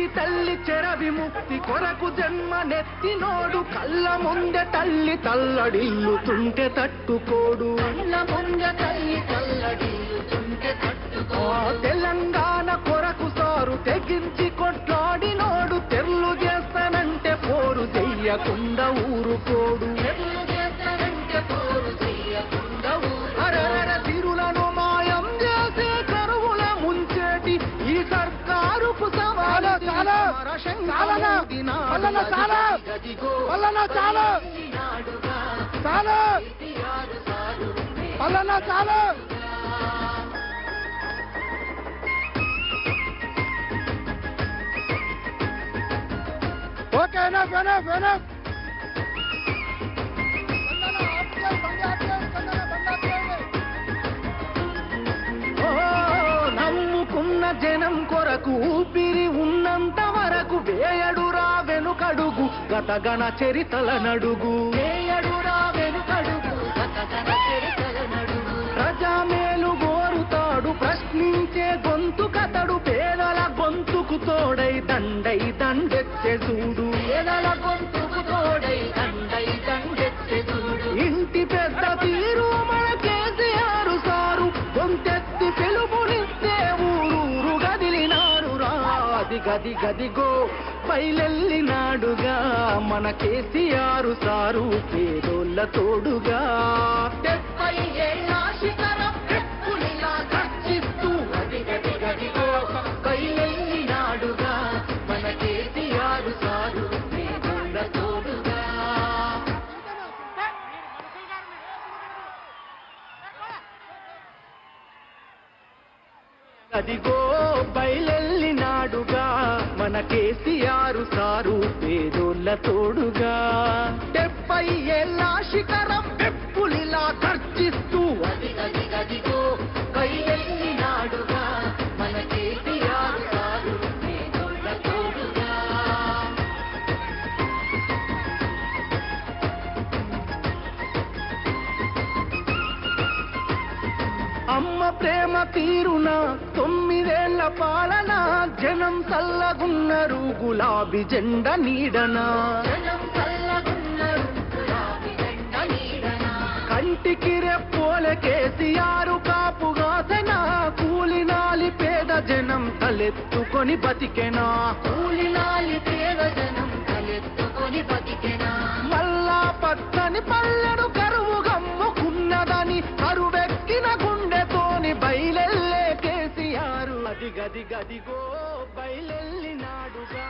కోటి తల్లి చెర విముక్తి కొరకు జన్మనెత్తినోడు కళ్ళ ముందె తల్లి తల్లడిల్లుతుంటే తట్టుకోడు. కళ్ళ ముందె తల్లి తల్లడిల్లుతుంటే తట్టుకోడు. తెలంగాణ కొరకు సారు తెగించి కొట్లాడినోడు తెర్లు చేస్తానంటే పోరు చెయ్యకుండా ఊరుకోడు. తిరులను మాయం చేసే కరువుల ముంచేటి ఈ సర్కారుకు సవాలు నమ్ముకున్న జనం కొరకు ఊపిరి ఉన్నంత వరకు వేయడురా వెనుకడుగు గతగణ చరితల నడుగు. వేయడురా వెనుకడుగు గతగణ చరితల నడుగు. ప్రజామేలు గోరుతాడు ప్రశ్నించే గొంతు కతడు పేదల గొంతుకు తోడై దండై దండెత్తే చూడు. పేదల గొంతుకు తోడై దండై దండెత్తే చూడు. ఇంటి పెద్ద తీరు మన కేసీఆర్ సారు గొంతెత్తి పిలుపునిస్తే ఊరూరు గదిలినారు రా. గది గదిగో బయలెల్లినాడుగా మన కేసీఆర్ సారు పేదోళ్ళ తోడుగా. 70 ఏళ్ళ శిఖరం ఎప్పుడిలా గర్జిస్తూ గది గది గదిగో బయలెల్లినాడుగా మన కేసీఆర్ సారు పేదోళ్ళ తోడుగా. అదిగో బయలెల్లినాడుగా మన కేసీఆర్ సారు పేదోళ్ళ తోడుగా. 70 ఏళ్ళ శిఖరం ఎప్పులిలా గర్జిస్తూ అదిగో బయలెల్లినాడుగా మన కేసీఆర్ సారు పేదోళ్ళ తోడుగా. అమ్మ ప్రేమ తీరున 9 ఏళ్ల పాలన జనం చల్లగున్నారు గులాబీ జెండ నీడనా. కంటికి రెప్పోల కేసీఆర్ కాపుగాసెనా కూలినాలి పేద జనం తలెత్తుకొని బతికెనా. కూలినాలి పేద జనం తలెత్తుకొని బతికెనా. మళ్ళా పచ్చని పల్లెడు కరువు గమ్ముకున్నదని కరువెక్కిన గుండెతోని బయలెల్లే కేసీఆర్. గది గదిగో బయలెల్లినాడుగా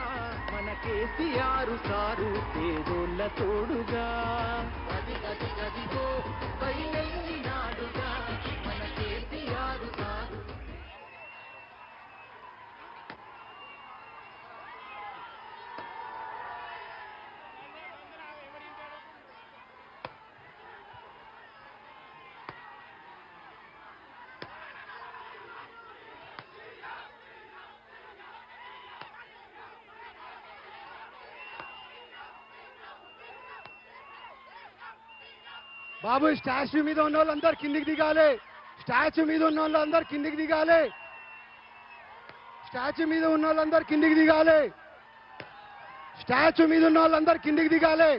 మన కేసీఆర్ సారు పేదోళ్ళ తోడుగా. గది గది గదిగో బయలెల్లినాడుగా మన కేసీఆర్ సారు. బాబు స్టాచ్యూ మీద ఉన్న వాళ్ళందరూ కిందికి దిగాలి. స్టాచ్యూ మీద ఉన్న వాళ్ళందరూ కిందికి దిగాలి. స్టాచ్యూ మీద ఉన్న వాళ్ళందరూ కిందికి దిగాలి. స్టాచ్యూ మీద ఉన్న వాళ్ళందరూ కిందికి దిగాలి.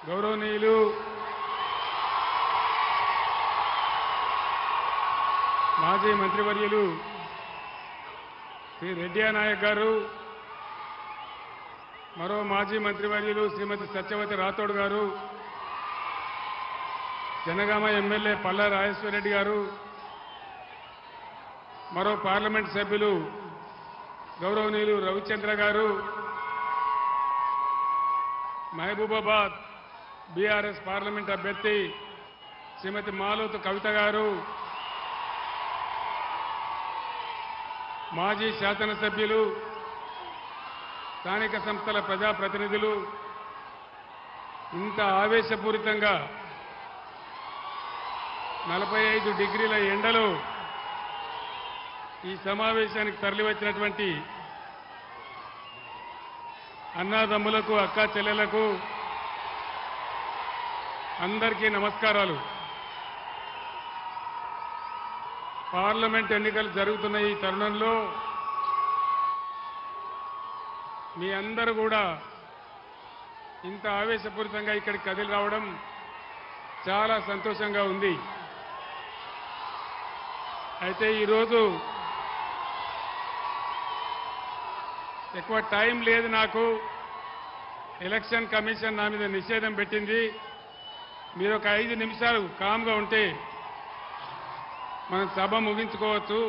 గౌరవనీయులు మాజీ మంత్రివర్యులు శ్రీ రెడ్డి నాయక్ గారు, మరో మాజీ మంత్రివర్యులు శ్రీమతి సత్యవతి రాథోడ్ గారు, జనగామ ఎమ్మెల్యే పల్లా రాజేశ్వరరెడ్డి గారు, మరో పార్లమెంట్ సభ్యులు గౌరవనీయులు రవిచంద్ర గారు, మహబూబాబాద్ బీఆర్ఎస్ పార్లమెంట్ అభ్యర్థి శ్రీమతి మాలోతు కవిత గారు, మాజీ శాసనసభ్యులు, స్థానిక సంస్థల ప్రజాప్రతినిధులు ఇంత ఆవేశపూరితంగా 45 డిగ్రీల ఎండలో ఈ సమావేశానికి తరలివచ్చినటువంటి అన్నాదమ్ములకు, అక్కా చెల్లెలకు అందరికీ నమస్కారాలు. పార్లమెంట్ ఎన్నికలు జరుగుతున్న ఈ తరుణంలో మీ అందరూ కూడా ఇంత ఆవేశపూరితంగా ఇక్కడికి కదిలి రావడం చాలా సంతోషంగా ఉంది. అయితే ఈరోజు ఎక్కువ టైం లేదు నాకు. ఎలక్షన్ కమిషన్ నా మీద నిషేధం పెట్టింది. మీరు ఒక 5 నిమిషాలు కామ్గా ఉంటే మనం సభ ముగించుకోవచ్చు.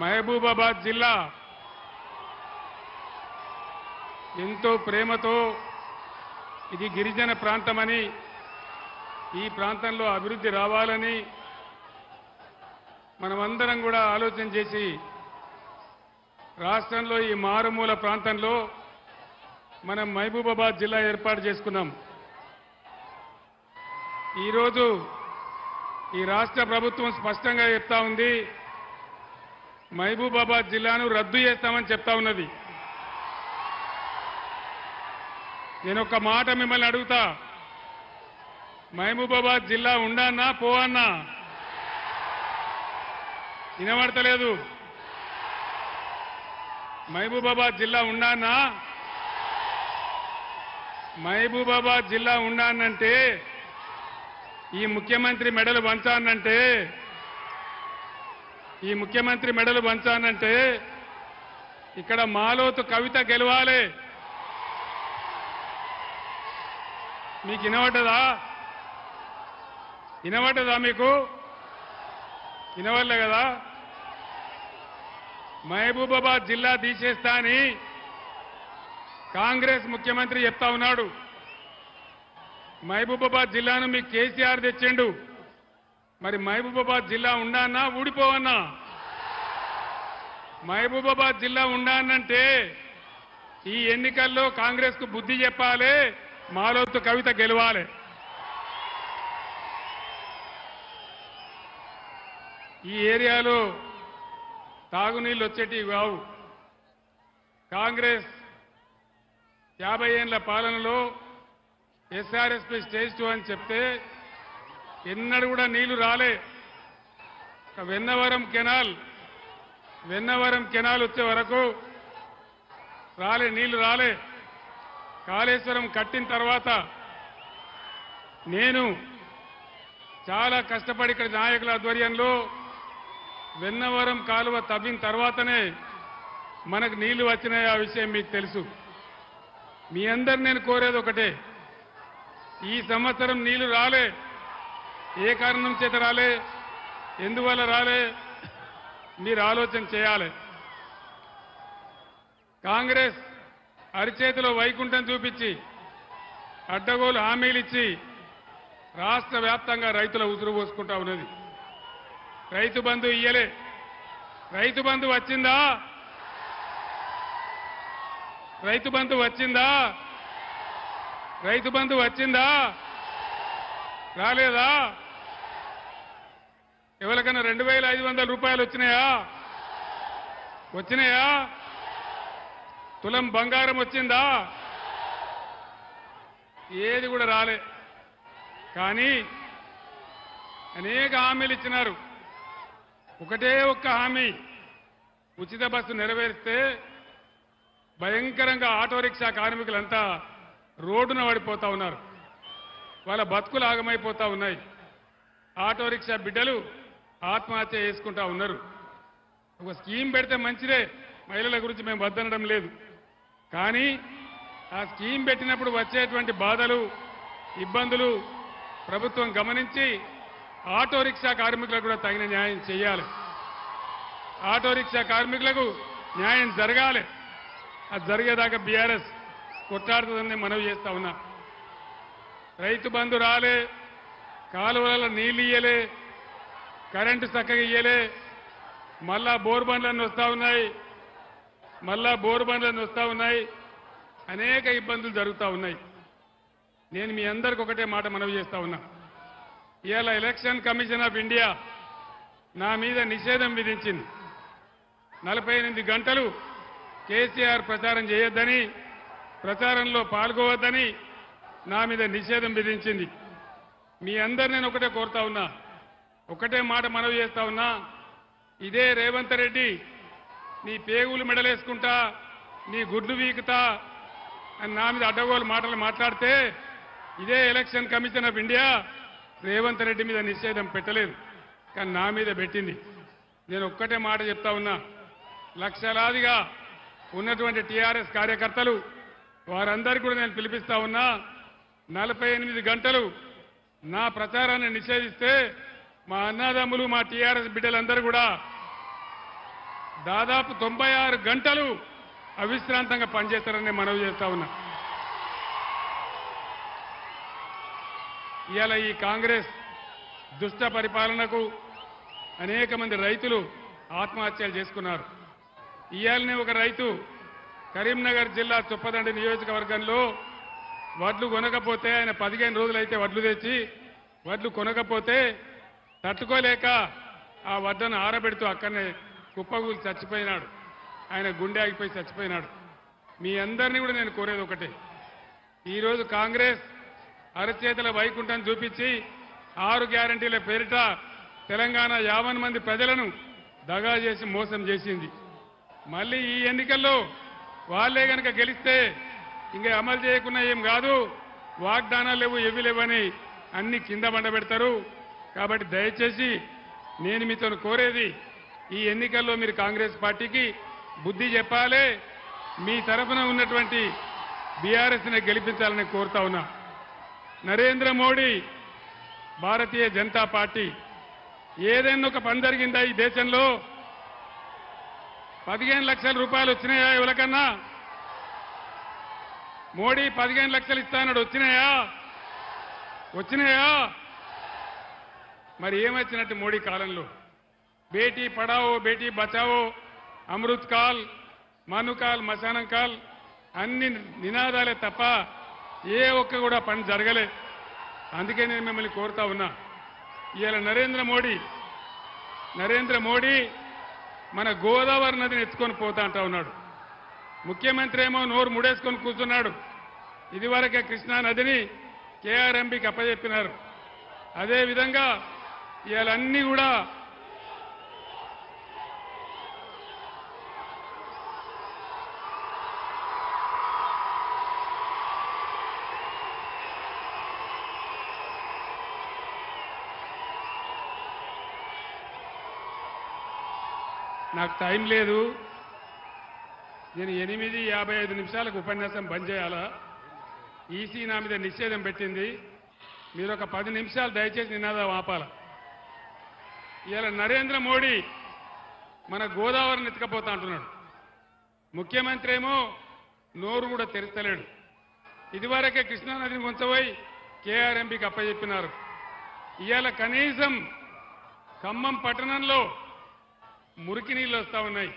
మహబూబాబాద్ జిల్లా ఎంతో ప్రేమతో ఇది గిరిజన ప్రాంతమని, ఈ ప్రాంతంలో అభివృద్ధి రావాలని మనమందరం కూడా ఆలోచన చేసి రాష్ట్రంలో ఈ మారుమూల ప్రాంతంలో మనం మహబూబాబాద్ జిల్లా ఏర్పాటు చేసుకున్నాం. ఈరోజు ఈ రాష్ట్ర ప్రభుత్వం స్పష్టంగా చెప్తా ఉంది, మహబూబాబాద్ జిల్లాను రద్దు చేస్తామని చెప్తా ఉన్నది. నేను ఒక మాట మిమ్మల్ని అడుగుతా, మహబూబాబాద్ జిల్లా ఉండన్నా పోవన్నా? వినబడతలేదు. మహబూబాబాద్ జిల్లా ఉండన్నా? మహబూబాబాద్ జిల్లా ఉండానంటే, ఈ ముఖ్యమంత్రి మెడలు వంచానంటే, ఈ ముఖ్యమంత్రి మెడలు వంచానంటే ఇక్కడ మాలోతు కవిత గెలవాలి. మీకు వినబడ్డదా? వినబడ్డదా? మీకు వినవల్లే కదా. మహబూబాబాద్ జిల్లా తీసేస్తా అని కాంగ్రెస్ ముఖ్యమంత్రి చెప్తా ఉన్నాడు. మహబూబాబాద్ జిల్లాను మీకు కేసీఆర్ తెచ్చిండు. మరి మహబూబాబాద్ జిల్లా ఉండానా ఊడిపోవన్నా? మహబూబాబాద్ జిల్లా ఉండానంటే ఈ ఎన్నికల్లో కాంగ్రెస్ కు బుద్ధి చెప్పాలి, మాలోతు కవిత గెలవాలి. ఈ ఏరియాలో తాగునీళ్ళు వచ్చేటివి కావు. కాంగ్రెస్ 50 ఏళ్ల పాలనలో ఎస్ఆర్ఎస్పీ స్టేజ్ 2 అని చెప్తే ఎన్నడూ కూడా నీళ్లు రాలే. వెన్నవరం కెనాల్ వచ్చే వరకు రాలే, నీళ్లు రాలే. కాళేశ్వరం కట్టిన తర్వాత నేను చాలా కష్టపడి ఇక్కడ నాయకుల ఆధ్వర్యంలో వెన్నవరం కాలువ తవ్విన తర్వాతనే మనకు నీళ్లు వచ్చినాయి. ఆ విషయం మీకు తెలుసు. మీ అందరు నేను కోరేది ఒకటే, ఈ సంవత్సరం నీళ్లు రాలే. ఏ కారణం చేత రాలే, ఎందువల్ల రాలే, మీరు ఆలోచన చేయాలి. కాంగ్రెస్ అరిచేతిలో వైకుంఠం చూపించి అడ్డగోలు హామీలు ఇచ్చి రాష్ట్ర వ్యాప్తంగా రైతుల ఉసురు పోసుకుంటా ఉన్నది. రైతు బంధు ఇయ్యలే. రైతు బంధు వచ్చిందా? రైతు బంధు వచ్చిందా? రైతు బంధు వచ్చిందా? రాలేదా? ఎవరికైనా 2500 రూపాయలు వచ్చినాయా? వచ్చినాయా? తులం బంగారం వచ్చిందా? ఏది కూడా రాలే. కానీ అనేక హామీలు ఇచ్చినారు. ఒకటే ఒక్క హామీ, ఉచిత బస్సు నెరవేరిస్తే భయంకరంగా ఆటో రిక్షా కార్మికులంతా రోడ్డున పడిపోతా ఉన్నారు. వాళ్ళ బతుకులు ఆగమైపోతా ఉన్నాయి. ఆటో రిక్షా బిడ్డలు ఆత్మహత్య చేసుకుంటా ఉన్నారు. ఒక స్కీమ్ పెడితే మంచిదే, మహిళల గురించి మేము వద్దనడం లేదు. కానీ ఆ స్కీమ్ పెట్టినప్పుడు వచ్చేటువంటి బాధలు, ఇబ్బందులు ప్రభుత్వం గమనించి ఆటో రిక్షా కార్మికులకు కూడా తగిన న్యాయం చేయాలి. ఆటో రిక్షా కార్మికులకు న్యాయం జరగాలి. అది జరిగేదాకా బీఆర్ఎస్ కొట్లాడుతుందని మనవి చేస్తా ఉన్నా. రైతు బంధు రాలే, కాలువలలో నీళ్లు ఇయ్యలే, కరెంటు చక్కగా ఇయ్యలే, మళ్ళా బోర్ బండ్లన్నీ వస్తా ఉన్నాయి, అనేక ఇబ్బందులు జరుగుతూ ఉన్నాయి. నేను మీ అందరికి ఒకటే మాట మనవి చేస్తా ఉన్నా. ఇవాళ ఎలక్షన్ కమిషన్ ఆఫ్ ఇండియా నా మీద నిషేధం విధించింది. 48 గంటలు కేసీఆర్ ప్రచారం చేయొద్దని, ప్రచారంలో పాల్గొవద్దని నా మీద నిషేధం విధించింది. మీ అందరు నేను ఒకటే కోరుతా ఉన్నా, ఒకటే మాట మనవి చేస్తా ఉన్నా. ఇదే రేవంత్ రెడ్డి నీ పేగులు మెడలేసుకుంటా, నీ గుడ్లు వీకుతా అని నా మీద అడ్డగోలు మాటలు మాట్లాడితే, ఇదే election commission of India Revanth Reddy మీద నిషేధం పెట్టలేదు, కానీ నా మీద పెట్టింది. నేను ఒక్కటే మాట చెప్తా ఉన్నా, లక్షలాదిగా ఉన్నటువంటి టీఆర్ఎస్ కార్యకర్తలు వారందరికీ కూడా నేను పిలిపిస్తా ఉన్నా. 48 గంటలు నా ప్రచారాన్ని నిషేధిస్తే మా అన్నదమ్ములు, మా టీఆర్ఎస్ బిడ్డలందరూ కూడా దాదాపు 96 గంటలు అవిశ్రాంతంగా పనిచేస్తారని మనవి చేస్తా ఉన్నా. ఇవాళ ఈ కాంగ్రెస్ దుష్ట పరిపాలనకు అనేక మంది రైతులు ఆత్మహత్యలు చేసుకున్నారు. ఇవాళనే ఒక రైతు కరీంనగర్ జిల్లా చొప్పదండి నియోజకవర్గంలో వడ్లు కొనకపోతే, ఆయన 15 రోజులైతే వడ్లు తెచ్చి వడ్లు కొనకపోతే తట్టుకోలేక ఆ వడ్లను ఆరబెడుతూ అక్కడనే కుప్పగూలి చచ్చిపోయినాడు. ఆయన గుండె ఆగిపోయి చచ్చిపోయినాడు. మీ అందరినీ కూడా నేను కోరేది ఒకటే, ఈరోజు కాంగ్రెస్ అరచేతుల వైకుంఠం చూపించి 6 గ్యారంటీల పేరిట తెలంగాణ 50 మంది ప్రజలను దగా చేసి మోసం చేసింది. మళ్ళీ ఈ ఎన్నికల్లో వాళ్ళే గనక గెలిస్తే ఇంకా అమలు చేయకుండా ఏం కాదు, వాగ్దానాలు లేవు, ఏవి లేవని అన్ని కింద బండబెడతారు. కాబట్టి దయచేసి నేను మీతో కోరేది, ఈ ఎన్నికల్లో మీరు కాంగ్రెస్ పార్టీకి బుద్ధి చెప్పాలి, మీ తరఫున ఉన్నటువంటి బీఆర్ఎస్ని గెలిపించాలని కోరుతా ఉన్నా. నరేంద్ర మోడీ, భారతీయ జనతా పార్టీ ఏదైనా ఒక పని జరిగిందా ఈ దేశంలో? 15 లక్షల రూపాయలు వచ్చినాయా ఎవరికన్నా? మోడీ 15 లక్షలు ఇస్తానడు, వచ్చినాయా? మరి ఏమొచ్చినట్టు మోడీ కాలంలో? బేటీ పడావో, బేటీ బచావో, అమృత్ కాల్, మనుకాల్, మశానం కాల్ అన్ని నినాదాలే తప్ప ఏ ఒక్క కూడా పని జరగలే. అందుకే నేను మిమ్మల్ని కోరుతా ఉన్నా, ఇవాళ నరేంద్ర మోడీ మన గోదావరి నదిని ఎత్తుకొని పోతా అంటా ఉన్నాడు. ముఖ్యమంత్రి ఏమో నోరు ముడేసుకొని కూర్చున్నాడు. ఇదివరకే కృష్ణా నదిని కేఆర్ఎంబీకి అప్పచెప్పినారు. అదేవిధంగా ఇవాళ అన్ని కూడా నాకు టైం లేదు, నేను 8:55 నిమిషాలకు ఉపన్యాసం బంద్ చేయాలా? ఈసీ నా మీద నిషేధం పెట్టింది. మీరు ఒక 10 నిమిషాలు దయచేసి నినాదం ఆపాల. ఇవాళ నరేంద్ర మోడీ మన గోదావరిని ఎత్తుకపోతా అంటున్నాడు. ముఖ్యమంత్రి ఏమో నోరు కూడా తెరుస్తలేడు. ఇదివరకే కృష్ణానదిని ఉంచబోయి కేఆర్ఎంబీకి అప్పచెప్పినారు. ఇవాళ కనీసం ఖమ్మం పట్టణంలో మురికి నీళ్ళు వస్తా ఉన్నాయి.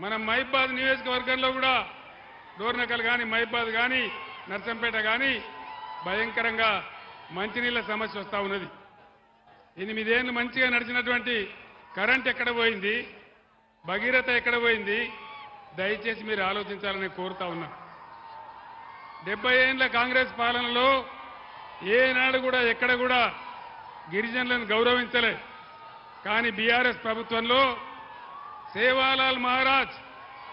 మన మహబాద్ నియోజకవర్గంలో కూడా డోర్నకల్ కానీ, మహబాద్ కానీ, నర్సంపేట కానీ భయంకరంగా మంచినీళ్ళ సమస్య వస్తూ ఉన్నది. 8 ఏళ్ళు మంచిగా నడిచినటువంటి కరెంట్ ఎక్కడ పోయింది? భగీరథ ఎక్కడ పోయింది? దయచేసి మీరు ఆలోచించాలని కోరుతా ఉన్నా. 70 ఏళ్ల కాంగ్రెస్ పాలనలో ఏనాడు కూడా ఎక్కడ కూడా గిరిజనులను గౌరవించలే. కానీ బీఆర్ఎస్ ప్రభుత్వంలో సేవాలాల్ మహారాజ్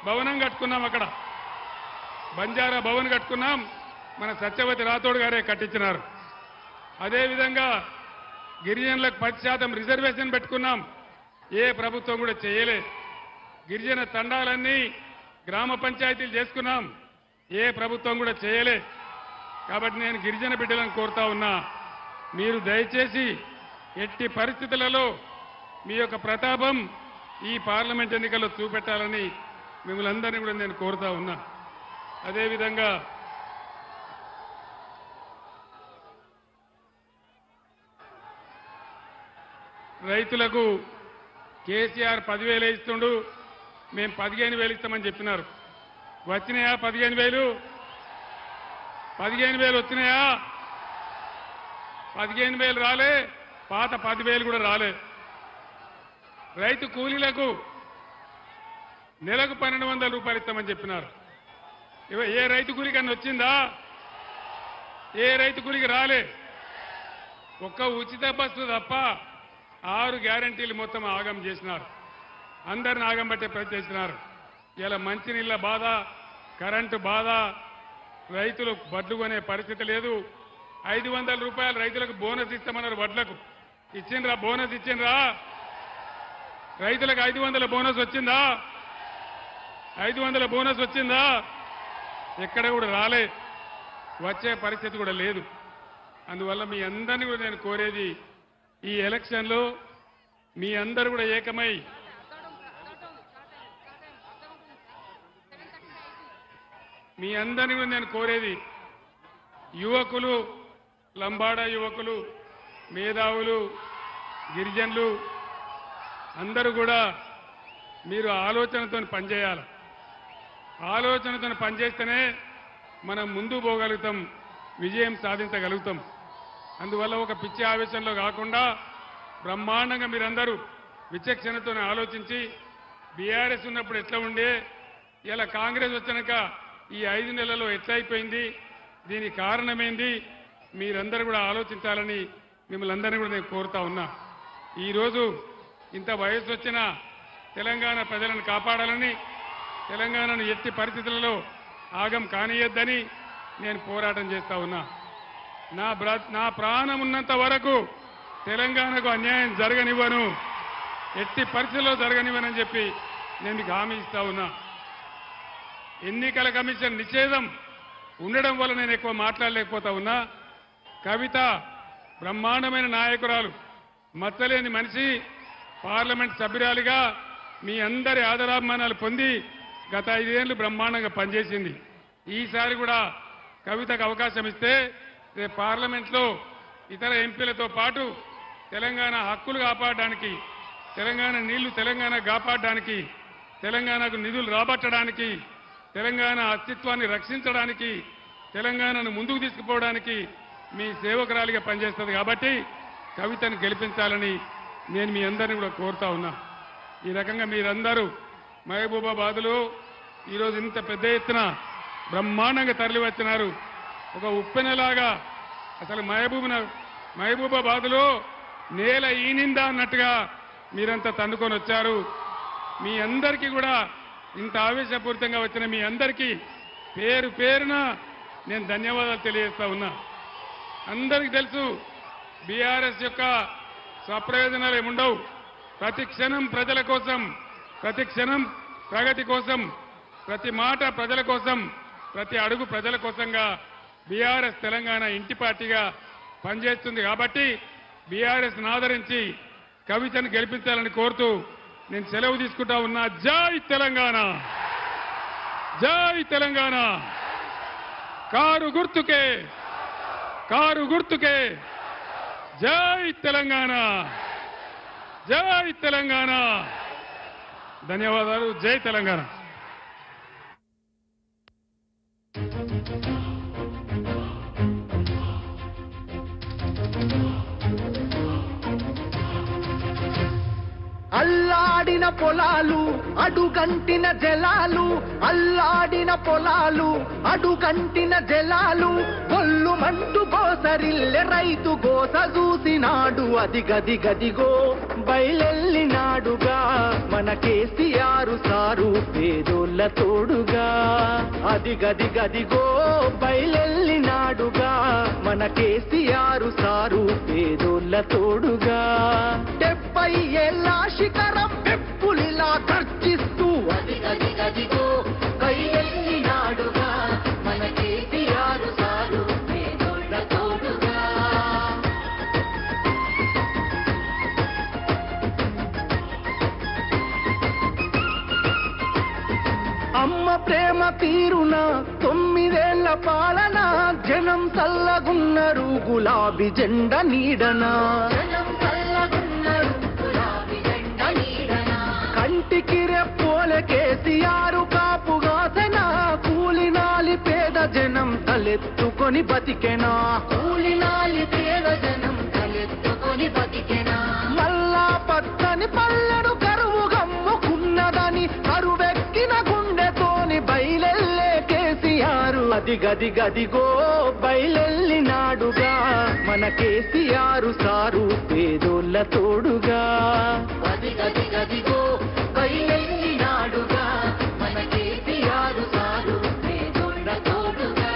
భవనం కట్టుకున్నాం, అక్కడ బంజారా భవన్ కట్టుకున్నాం. మన సత్యవతి రాథోడ్ గారే కట్టించినారు. అదేవిధంగా గిరిజనులకు 10% రిజర్వేషన్ పెట్టుకున్నాం. ఏ ప్రభుత్వం కూడా చేయలే. గిరిజన తండాలన్నీ గ్రామ పంచాయతీలు చేసుకున్నాం. ఏ ప్రభుత్వం కూడా చేయలే. కాబట్టి నేను గిరిజన బిడ్డలను కోరుతా ఉన్నా, మీరు దయచేసి ఎట్టి పరిస్థితులలో మీ యొక్క ప్రతాపం ఈ పార్లమెంట్ ఎన్నికల్లో చూపెట్టాలని మిమ్మల్ని అందరినీ కూడా నేను కోరుతా ఉన్నా. అదేవిధంగా రైతులకు కేసీఆర్ 10,000 ఇస్తుండు, మేము 15,000 ఇస్తామని చెప్పినారు. వచ్చినాయా 15,000? 15,000 వచ్చినాయా? 15,000 రాలే, పాత 10,000 కూడా రాలే. రైతు కూలీలకు నెలకు 1,200 రూపాయలు ఇస్తామని చెప్పినారు. ఏ రైతు కూలికి అన్న వచ్చిందా? ఏ రైతు కూలికి రాలే. ఒక్క ఉచిత బస్సు తప్ప 6 గ్యారంటీలు మొత్తం ఆగం చేసినారు. అందరిని ఆగం పట్టే ప్రయత్నం చేసినారు. ఇలా మంచినీళ్ళ బాధ, కరెంటు బాధ, రైతులు వడ్లు కొనే పరిస్థితి లేదు. 500 రూపాయలు రైతులకు బోనస్ ఇస్తామన్నారు. వడ్లకు ఇచ్చిండ్రా? బోనస్ ఇచ్చిండ్రా? రైతులకు 500 బోనస్ వచ్చిందా? 500 బోనస్ వచ్చిందా? ఎక్కడ కూడా రాలే. వచ్చే పరిస్థితి కూడా లేదు. అందువల్ల మీ అందరినీ కూడా నేను కోరేది, ఈ ఎలక్షన్లో మీ అందరూ కూడా ఏకమై మీ అందరినీ కూడా నేను కోరేది, యువకులు, లంబాడా యువకులు, మేధావులు, గిరిజనులు అందరూ కూడా మీరు ఆలోచనతో పనిచేయాలి. ఆలోచనతో పనిచేస్తేనే మనం ముందు పోగలుగుతాం, విజయం సాధించగలుగుతాం. అందువల్ల ఒక పిచ్చి ఆవేశంలో కాకుండా బ్రహ్మాండంగా మీరందరూ విచక్షణతో ఆలోచించి, బీఆర్ఎస్ ఉన్నప్పుడు ఎట్లా ఉండే, ఇలా కాంగ్రెస్ వచ్చినాక ఈ 5 నెలల్లో ఎట్లా అయిపోయింది, దీనికి కారణమేంది, మీరందరూ కూడా ఆలోచించాలని మిమ్మల్ని అందరినీ కూడా నేను కోరుతా ఉన్నా. ఈరోజు ఇంత వయసు వచ్చిన తెలంగాణ ప్రజలను కాపాడాలని, తెలంగాణను ఎట్టి పరిస్థితులలో ఆగం కానియద్దని నేను పోరాటం చేస్తా ఉన్నా. నా ప్రాణం ఉన్నంత వరకు తెలంగాణకు అన్యాయం జరగనివ్వను, ఎట్టి పరిస్థితుల్లో జరగనివ్వనని చెప్పి నేను మీకు హామీ ఇస్తా ఉన్నా. ఎన్నికల కమిషన్ నిషేధం ఉండడం వల్ల నేను ఎక్కువ మాట్లాడలేకపోతా ఉన్నా. కవిత బ్రహ్మాండమైన నాయకురాలు, మచ్చలేని మనిషి, పార్లమెంట్ సభ్యురాలిగా మీ అందరి ఆదరాభిమానాలు పొంది గత 5 ఏళ్లు బ్రహ్మాండంగా పనిచేసింది. ఈసారి కూడా కవితకు అవకాశం ఇస్తే రేపు పార్లమెంట్లో ఇతర ఎంపీలతో పాటు తెలంగాణ హక్కులు కాపాడడానికి, తెలంగాణ నీళ్లు తెలంగాణ కాపాడడానికి, తెలంగాణకు నిధులు రాబట్టడానికి, తెలంగాణ అస్తిత్వాన్ని రక్షించడానికి, తెలంగాణను ముందుకు తీసుకుపోవడానికి మీ సేవకురాలిగా పనిచేస్తుంది. కాబట్టి కవితను గెలిపించాలని నేను మీ అందరినీ కూడా కోరుతా ఉన్నా. ఈ రకంగా మీరందరూ మహబూబాబాద్లో ఈరోజు ఇంత పెద్ద ఎత్తున బ్రహ్మాండంగా తరలి వచ్చినారు. ఒక ఉప్పెనలాగా అసలు మహబూబాబాద్లో నేల ఈనిందా అన్నట్టుగా మీరంతా తన్నుకొని వచ్చారు. మీ అందరికీ కూడా ఇంత ఆవేశపూరితంగా వచ్చిన మీ అందరికీ పేరు పేరున నేను ధన్యవాదాలు తెలియజేస్తా ఉన్నా. అందరికీ తెలుసు బీఆర్ఎస్ యొక్క స్వప్రయోజనాలు ఏముండవు. ప్రతి క్షణం ప్రజల కోసం, ప్రతి క్షణం ప్రగతి కోసం, ప్రతి మాట ప్రజల కోసం, ప్రతి అడుగు ప్రజల కోసంగా బీఆర్ఎస్ తెలంగాణ ఇంటి పార్టీగా పనిచేస్తుంది. కాబట్టి బీఆర్ఎస్ను ఆదరించి కవితను గెలిపించాలని కోరుతూ నేను సెలవు తీసుకుంటా ఉన్నా. జై తెలంగాణ, జై తెలంగాణ. కారు గుర్తుకే, కారు గుర్తుకే. జై తెలంగాణ, జై తెలంగాణ. ధన్యవాదాలు. జై తెలంగాణ. అల్లాడిన పొలాలు అడుగంటిన జలాలు, అల్లాడిన పొలాలు అడుగంటిన జలాలు, గొల్లుమంటూ గోసరిల్లె రైతు గోస చూసినాడు. అది గది గదిగో బయలెల్లినాడుగా మన కేసీఆర్ సారు పేదోళ్ళ తోడుగా. అది గది గదిగో బయలెల్లినాడుగా మన కేసీఆర్ సారు పేదోళ్ళ తోడుగా. 70 ఏళ్ళ శిఖరం పెప్పులిలా గర్జిస్తూ అది గది గదిగో బయలెల్లినాడుగా మన కేసీఆర్ సారు పేదోళ్ళ తోడుగా. అమ్మ ప్రేమ తీరున 9 ఏళ్ల పాలన, జనం చల్లగున్నారు గులాబీ జెండ నీడన. కంటికి రెప్పోలే కేసీఆర్ కాపుగాసన, కూలినాలి పేద జనం తలెత్తుకొని బతికెనా. కూలినాలి పేద జనం తలెత్తుకొని బతికెనా. మల్లా పచ్చని పల్లెడు కరువు గమ్ముకున్నదని కరువెక్కిన గుండెతోని బయలెల్లే కేసీఆర్. అది గది గదిగో బయలెల్లినాడుగా మన కేసీఆర్ సారు పేదోళ్ళ తోడుగా. అది గది గదిగో బయలెల్లినాడుగా మన కేసీఆర్ సారు పేదోళ్ళ తోడుగా.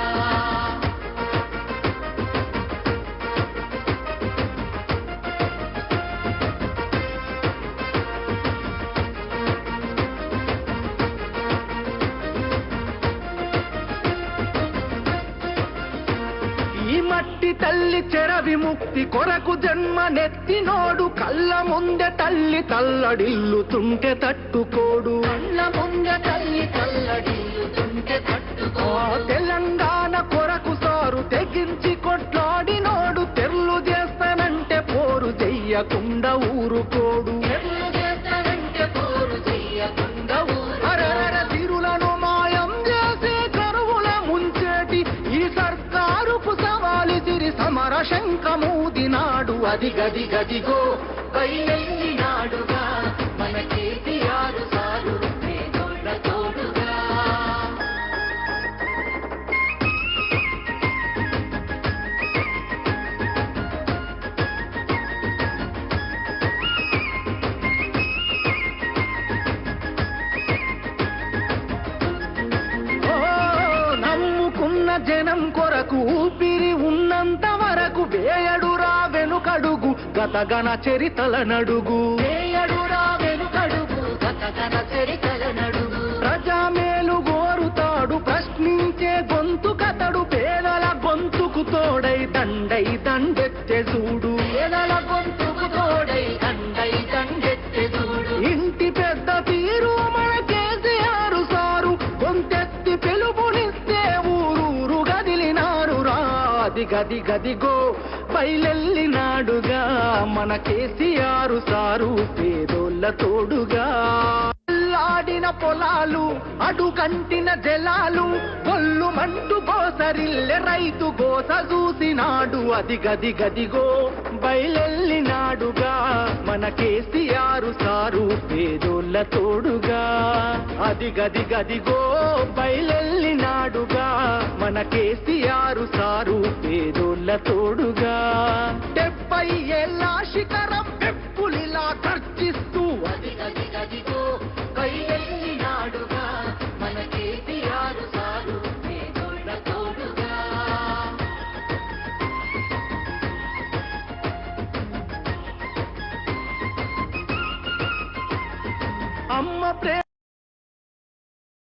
ఈ మట్టి తల్లి చెర విముక్తి కొరకు జన్మనెత్తినోడు, కళ్ళ ముందె తల్లి తల్లడిల్లుతుంటే తట్టుకోడు. కళ్ళ ముందె తల్లి తల్లడిల్లుతుంటే తట్టుకో. తెలంగాణ కొరకు సారు తెగించి కొట్లాడినోడు, తెర్లు చేస్తానంటే పోరు చెయ్యకుండా ఊరుకోడు. తెర్లు చేస్తానంటే పోరు చెయ్యకుండా ఊరుకోడు. తిరులను మాయం చేసి కరువుల ముంచేటి ఈ సర్కారుకు సవాలు తిరి సమర శంఖమూదినాడు. అది గది గదిగో బయలెల్లినాడుగా మన కేసీఆర్ సారు పేదోళ్ళ తోడుగా. నమ్ముకున్న జనం కొరకు ఊపిరి ఉన్నంత వరకు వేయడురా వెనుకడుగు గతగన చరితల నడుగు. వేయడురా వెనుకడుగు గతగన చరితల నడుగు. ప్రజామేలు గోరుతాడు ప్రశ్నించే గొంతు కతడు, పేదల గొంతుకు తోడై దండై దండెత్తే చూడు. పేదల గొంతుకు తోడై దండై దండెత్తే చూడు. ఇంటి పెద్ద తీరు మన కేసీఆర్ సారు, గొంతెత్తి పిలుపునిస్తే ఊరూరు గదిలినారు రా. అది గది గదిగో బయలెల్లినాడుగా మన కేసీఆర్ సారు పేదోళ్ళ తోడుగా. అల్లాడిన పొలాలు అడుగంటిన జలాలు, గొల్లుమంటూ గోసరిల్లె రైతు గోస చూసినాడు. అది గది గదిగో బయలెల్లినాడుగా మన కేసీఆర్ సారు పేదోళ్ళ తోడుగా. అది గది గదిగో బయలెల్లినాడుగా మన కేసీఆర్ సారు పేదోళ్ళ తోడుగా. 70 ఏళ్ళ శిఖరం పెప్పులిలా గర్జిస్తూ అది గది గదిగో బయలెల్లినాడుగా మన కేసీఆర్ సారు పేదోళ్ళ తోడుగా. అమ్మ ప్రేమ